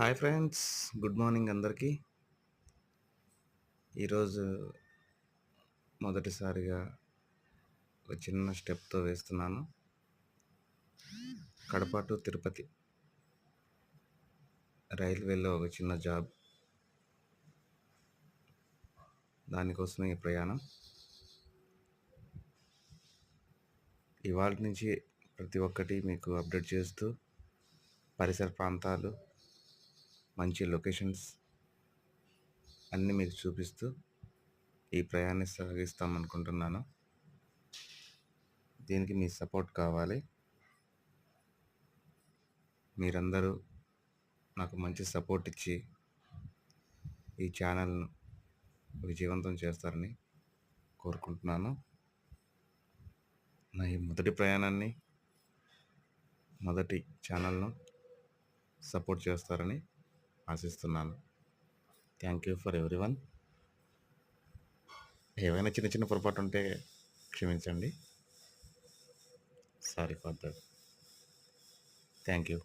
Hi friends, good morning అందరికీ. ఈరోజు మొదటిసారిగా ఒక చిన్న స్టెప్తో వేస్తున్నాను. కడప టు తిరుపతి రైల్వేలో ఒక చిన్న జాబ్, దానికోసమే ఈ ప్రయాణం. ఇవాళ నుంచి ప్రతి ఒక్కటి మీకు అప్డేట్ చేస్తూ, పరిసర ప్రాంతాలు, మంచి లొకేషన్స్ అన్నీ మీకు చూపిస్తూ ఈ ప్రయాణాన్ని సాగిస్తామనుకుంటున్నాను. దీనికి మీ సపోర్ట్ కావాలి. మీరందరూ నాకు మంచి సపోర్ట్ ఇచ్చి ఈ ఛానల్ను విజయవంతం చేస్తారని కోరుకుంటున్నాను. నా ఈ మొదటి ప్రయాణాన్ని, మొదటి ఛానల్ను సపోర్ట్ చేస్తారని ఆశిస్తున్నాను. Thank you for everyone. ఏవైనా చిన్న చిన్న పొరపాటు ఉంటే క్షమించండి. Sorry for that. Thank you.